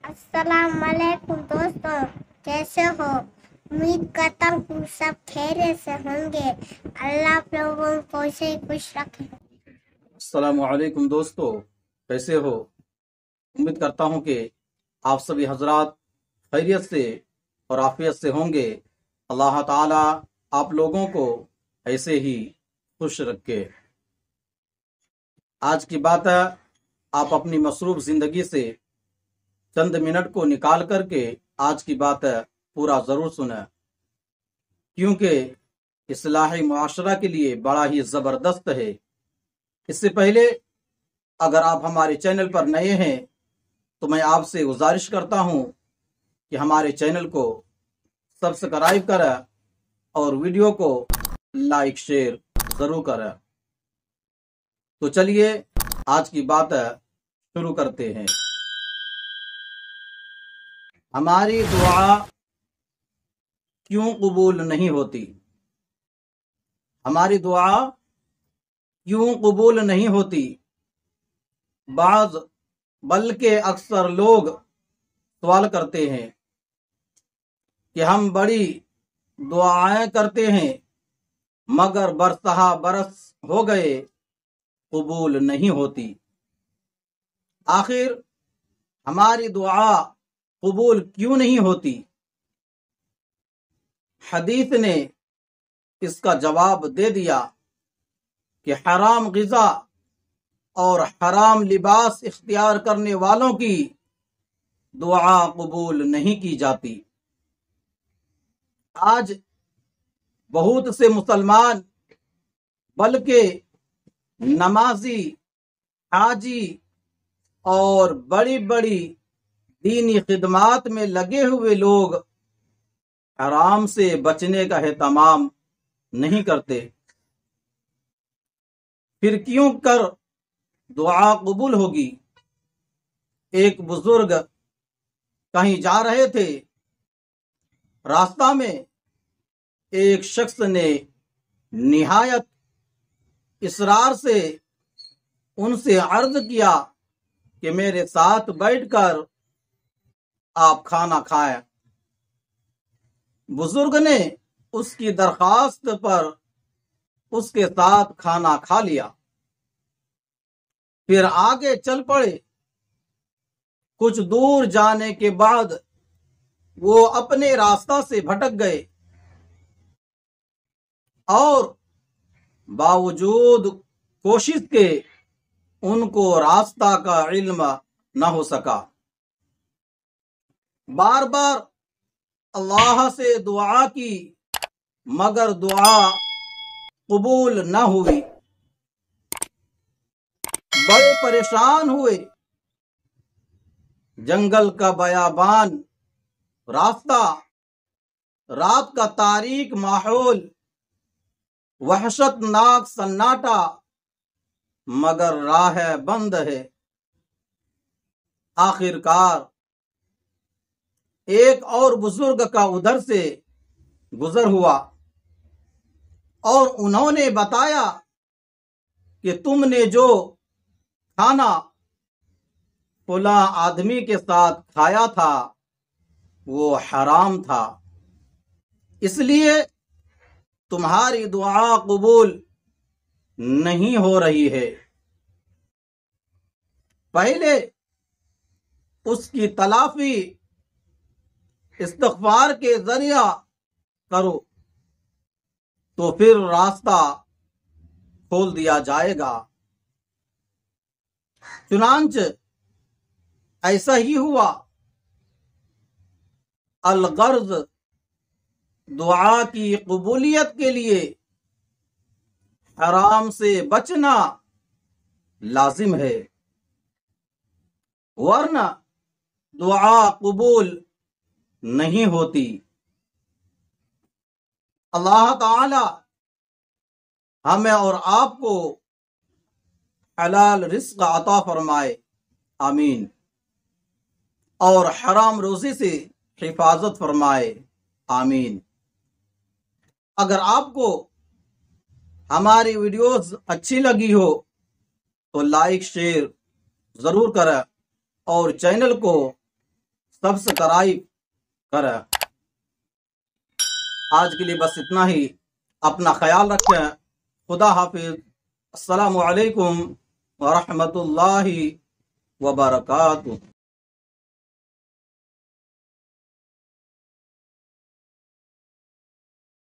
अस्सलाम वालेकुम दोस्तों, कैसे हो? उम्मीद करता हूँ तुम सब खैरियत से होंगे। अल्लाह आप लोगों को ऐसे ही खुश रखे। अस्सलामु अलैकुम दोस्तों, कैसे हो? उम्मीद करता हूं कि आप सभी हजरात खैरियत से और आफियत से होंगे। अल्लाह ताला आप लोगों को ऐसे ही खुश रखे। आज की बात है, आप अपनी मसरूफ जिंदगी से चंद मिनट को निकाल करके आज की बात है पूरा जरूर सुने, क्योंकि इस्लाही मुआशरा के लिए बड़ा ही जबरदस्त है। इससे पहले अगर आप हमारे चैनल पर नए हैं तो मैं आपसे गुजारिश करता हूं कि हमारे चैनल को सब्सक्राइब करें और वीडियो को लाइक शेयर जरूर करें। तो चलिए आज की बात शुरू करते हैं। हमारी दुआ क्यों कबूल नहीं होती? हमारी दुआ क्यों कबूल नहीं होती? बल्कि अक्सर लोग सवाल करते हैं कि हम बड़ी दुआएं करते हैं मगर बरसहा बरस हो गए कबूल नहीं होती। आखिर हमारी दुआ कबूल क्यों नहीं होती? हदीस ने इसका जवाब दे दिया कि हराम ग़िज़ा और हराम लिबास इख्तियार करने वालों की दुआ कबूल नहीं की जाती। आज बहुत से मुसलमान बल्कि नमाजी, हाजी और बड़ी बड़ी दीनी खिदमात में लगे हुए लोग हराम से बचने का एहतमाम नहीं करते। फिर क्यों कर दुआ कबूल होगी? एक बुजुर्ग कहीं जा रहे थे, रास्ता में एक शख्स ने निहायत इसरार से उनसे अर्ज किया कि मेरे साथ बैठकर आप खाना खाएं। बुजुर्ग ने उसकी दरखास्त पर उसके साथ खाना खा लिया, फिर आगे चल पड़े। कुछ दूर जाने के बाद वो अपने रास्ता से भटक गए और बावजूद कोशिश के उनको रास्ता का इल्म न हो सका। बार बार अल्लाह से दुआ की मगर दुआ कबूल न हुई। बड़े परेशान हुए। जंगल का बयाबान रास्ता, रात का तारीक माहौल, वहशतनाक सन्नाटा, मगर राह बंद है। आखिरकार एक और बुजुर्ग का उधर से गुजर हुआ और उन्होंने बताया कि तुमने जो खाना फला आदमी के साथ खाया था वो हराम था, इसलिए तुम्हारी दुआ कबूल नहीं हो रही है। पहले उसकी तलाफी इस्तिग़फ़ार के जरिया करो तो फिर रास्ता खोल दिया जाएगा। चुनांच ऐसा ही हुआ। अलगर्ज दुआ की कबूलियत के लिए हराम से बचना लाजिम है, वरना दुआ कबूल नहीं होती। अल्लाह ताला हमें और आपको हलाल रिज़्क़ अता फरमाए, आमीन, और हराम रोज़ी से हिफाजत फरमाए, आमीन। अगर आपको हमारी वीडियोस अच्छी लगी हो तो लाइक शेयर जरूर करें और चैनल को सब्सक्राइब करें। आज के लिए बस इतना ही। अपना ख्याल रखें। खुदा हाफिज। अस्सलामु अलैकुम व रहमतुल्लाहि व बरकातुहू।